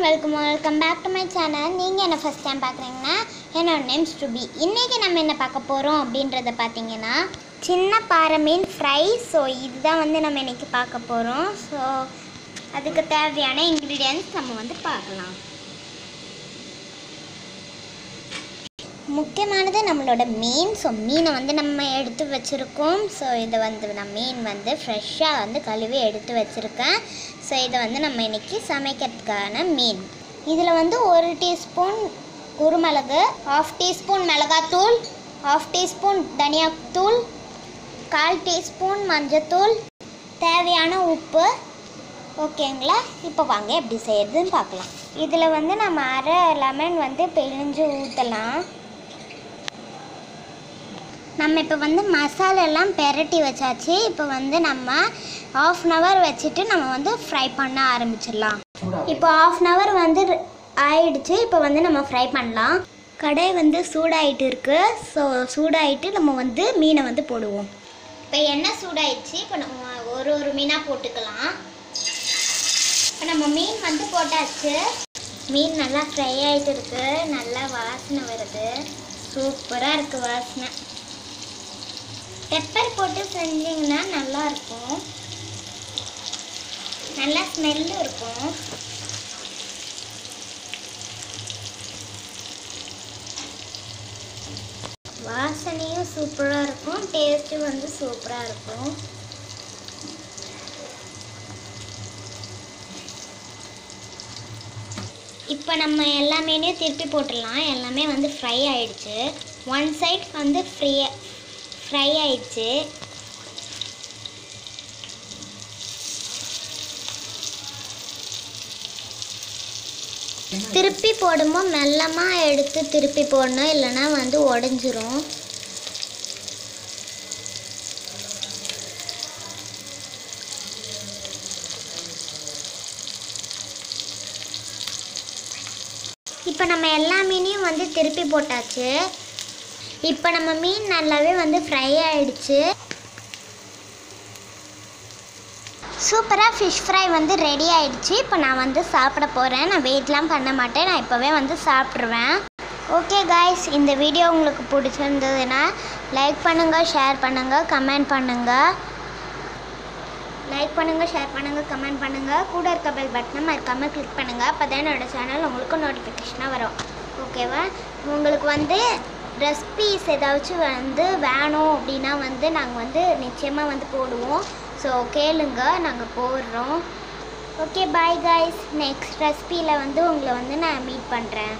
welcome back to my channel. நீங்க என்ன first time பார்க்கறீங்கன்னா என்னோட நேம் ஸ்ருபி. இன்னைக்கு நம்ம என்ன பார்க்க போறோம் அப்படின்றத பாத்தீங்கன்னா சின்ன பாறை மீன் ஃப்ரை. சோ இதுதான் நம்ம இன்னைக்கு பார்க்க போறோம். சோ அதுக்கு தேவையான ingredients நம்ம பார்க்கலாம். முக்கியமானது நம்மளோட மீன். ஸோ மீனை நம்ம எடுத்து வச்சுருக்கோம். ஸோ இதை நான் மீன் ஃப்ரெஷ்ஷாக கழுவி எடுத்து வச்சுருக்கேன். ஸோ இதை நம்ம இன்றைக்கி சமைக்கிறதுக்கான மீன். இதில் 1 டீஸ்பூன் குருமிளகு, 1/2 டீஸ்பூன் மிளகாத்தூள், 1/2 டீஸ்பூன் தனியாத்தூள், 1/4 டீஸ்பூன் மஞ்சத்தூள், தேவையான உப்பு. ஓகேங்களா? இப்போ வாங்க எப்படி செய்யறதுன்னு பார்க்கலாம். இதில் நம்ம அரை லெமன் பிழிஞ்சு ஊற்றலாம். நம்ம இப்போ மசாலெல்லாம் பெரட்டி வச்சாச்சு. இப்போ நம்ம 1/2 அன் ஹவர் வச்சுட்டு நம்ம ஃப்ரை பண்ண ஆரம்பிச்சிடலாம். இப்போ 1/2 அன் ஹவர் ஆயிடுச்சு. இப்போ நம்ம ஃப்ரை பண்ணலாம். கடை சூடாயிட்டு இருக்கு. ஸோ சூடாயிட்டு நம்ம மீனை போடுவோம். இப்போ எண்ணெய் சூடாயிடுச்சு. இப்போ நம்ம ஒரு மீனாக போட்டுக்கலாம். இப்போ நம்ம மீன் போட்டாச்சு. மீன் நல்லா ஃப்ரை ஆகிட்டு இருக்கு. நல்லா வாசனை வருது. சூப்பராக இருக்குது வாசனை. பெப்பர் போட்டு செஞ்சிங்கன்னா நல்லாயிருக்கும். நல்லா ஸ்மெல்லு இருக்கும். வாசனையும் சூப்பராக இருக்கும். டேஸ்ட்டு சூப்பராக இருக்கும். இப்போ நம்ம எல்லாமே திருப்பி போட்டுடலாம். எல்லாமே ஃப்ரை ஆயிடுச்சு. ஒன் சைட் ஃப்ரை ஆயிடுச்சு. திருப்பி போடும்போது மெல்லமாக எடுத்து திருப்பி போடணும், இல்லைன்னா உடஞ்சிரும். இப்போ நம்ம எல்லா மீனையும் திருப்பி போட்டாச்சு. இப்போ நம்ம மீன் நல்லாவே ஃப்ரை ஆயிடுச்சு. சூப்பராக ஃபிஷ் ஃப்ரை ரெடி ஆயிடுச்சு. இப்போ நான் சாப்பிட போகிறேன். நான் வெயிட்லாம் பண்ண மாட்டேன். நான் இப்போவே சாப்பிட்ருவேன். ஓகே காய்ஸ், இந்த வீடியோ உங்களுக்கு பிடிச்சிருந்ததுன்னா லைக் பண்ணுங்கள், ஷேர் பண்ணுங்கள், கமெண்ட் பண்ணுங்கள். லைக் பண்ணுங்கள், ஷேர் பண்ணுங்கள், கமெண்ட் பண்ணுங்கள். கூட இருக்க பெல் பட்டனை மறக்காமல் கிளிக் பண்ணுங்கள். அப்போ தான் என்னோடய சேனல் உங்களுக்கு நோட்டிஃபிகேஷனாக வரும். ஓகேவா? உங்களுக்கு ரெசிபீஸ் ஏதாச்சும் வேணும் அப்படின்னா நாங்கள் நிச்சயமாக போடுவோம். ஸோ கேளுங்க, நாங்கள் போடுறோம். Okay, bye guys. நெக்ஸ்ட் ரெசிபியில் உங்களை நான் மீட் பண்ணுறேன்.